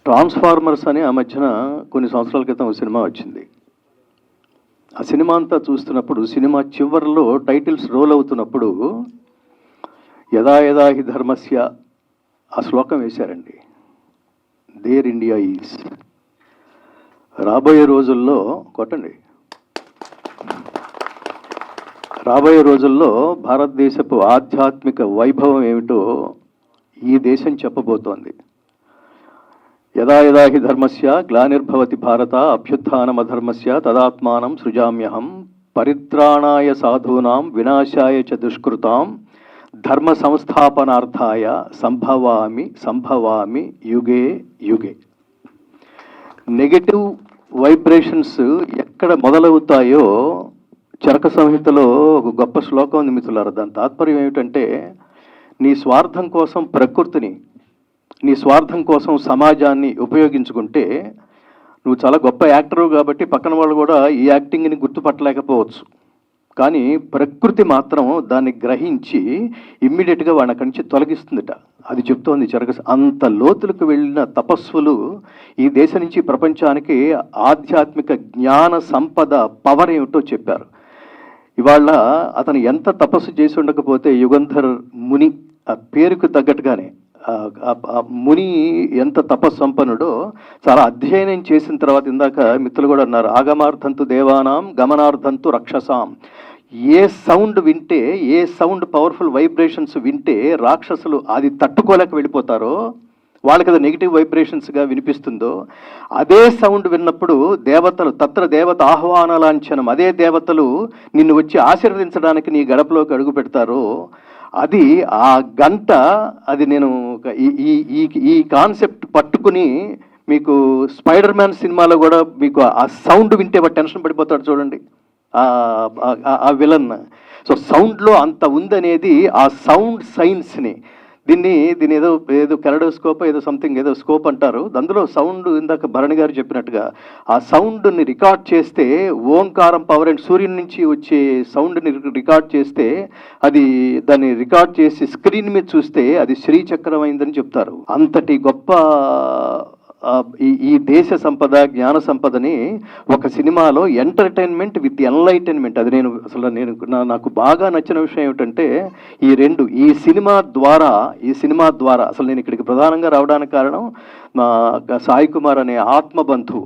Transformers అని ఆ మధ్యన కొన్ని సంవత్సరాల క్రితం ఒక సినిమా వచ్చింది. ఆ సినిమా అంతా చూస్తున్నప్పుడు సినిమా చివరిలో టైటిల్స్ రోల్ అవుతున్నప్పుడు యదా యదా హి ధర్మస్య ఆ శ్లోకం వేశారండి. There India is. రాబోయే రోజుల్లో కొట్టండి, రాబోయే రోజుల్లో భారతదేశపు ఆధ్యాత్మిక వైభవం ఏమిటో ఈ దేశం చెప్పబోతోంది. యదా యదా హి ధర్మస్య గ్లానిర్భవతి భారత అభ్యుత్థానమధర్మస్య తదాత్మానం సృజామ్యహం పరిత్రాణాయ సాధూనాం వినాశాయ చ దుష్కృతాం ధర్మ సంస్థాపనార్థాయ సంభవామి సంభవామి యుగే యుగే. నెగటివ్ వైబ్రేషన్స్ ఎక్కడ మొదలవుతాయో చరక సంహితలో ఒక గొప్ప శ్లోకం ఉంది మిత్రులారా. దాని తాత్పర్యం ఏమిటంటే, నీ స్వార్థం కోసం ప్రకృతిని, నీ స్వార్థం కోసం సమాజాన్ని ఉపయోగించుకుంటే నువ్వు చాలా గొప్ప యాక్టరు కాబట్టి పక్కన వాళ్ళు కూడా ఈ యాక్టింగ్ని గుర్తుపట్టలేకపోవచ్చు. కానీ ప్రకృతి మాత్రం దాన్ని గ్రహించి ఇమ్మీడియట్గా వాడిని అక్కడి నుంచి తొలగిస్తుందట. అది చెప్తోంది చరక. అంత లోతులకు వెళ్ళిన తపస్సులు ఈ దేశం నుంచి ప్రపంచానికి ఆధ్యాత్మిక జ్ఞాన సంపద పవర్ ఏమిటో చెప్పారు. ఇవాళ అతను ఎంత తపస్సు చేసి ఉండకపోతే యుగంధర్ ముని, ఆ పేరుకు తగ్గట్టుగానే ముని ఎంత తపస్సంపన్నుడో చాలా అధ్యయనం చేసిన తర్వాత, ఇందాక మిత్రులు కూడా అన్నారు, ఆగమార్థంతు దేవానాం గమనార్థంతు రక్షసాం. ఏ సౌండ్ వింటే, ఏ సౌండ్ పవర్ఫుల్ వైబ్రేషన్స్ వింటే రాక్షసులు అది తట్టుకోలేక వెళ్ళిపోతారో, వాళ్ళకి అది నెగిటివ్ వైబ్రేషన్స్గా వినిపిస్తుందో, అదే సౌండ్ విన్నప్పుడు దేవతలు తత్ర దేవత ఆహ్వాన లాంఛనం, అదే దేవతలు నిన్ను వచ్చి ఆశీర్వదించడానికి నీ గడపలోకి అడుగు పెడతారో, అది ఆ గంట, అది నేను ఈ కాన్సెప్ట్ పట్టుకుని మీకు స్పైడర్ మ్యాన్ సినిమాలో కూడా మీకు ఆ సౌండ్ వింటే వాడు టెన్షన్ పడిపోతాడు చూడండి, ఆ విలన్. సో సౌండ్లో అంత ఉందనేది ఆ సౌండ్ సైన్స్ని, దీన్ని ఏదో కెరడోస్కోప్ ఏదో సంథింగ్ ఏదో స్కోప్ అంటారు. అందులో సౌండ్, ఇందాక భరణి గారు చెప్పినట్టుగా ఆ సౌండ్ని రికార్డ్ చేస్తే, ఓంకారం పవర్ అండ్ సూర్యుని నుంచి వచ్చే సౌండ్ని రికార్డ్ చేస్తే, అది దాన్ని రికార్డ్ చేసి స్క్రీన్ మీద చూస్తే అది శ్రీచక్రం అయిందని చెప్తారు. అంతటి గొప్ప ఈ దేశ సంపద, జ్ఞాన సంపదని ఒక సినిమాలో ఎంటర్టైన్మెంట్ విత్ ఎన్లైటైన్మెంట్, అది నాకు బాగా నచ్చిన విషయం ఏమిటంటే, ఈ సినిమా ద్వారా అసలు నేను ఇక్కడికి ప్రధానంగా రావడానికి కారణం మా సాయి కుమార్ అనే ఆత్మబంధు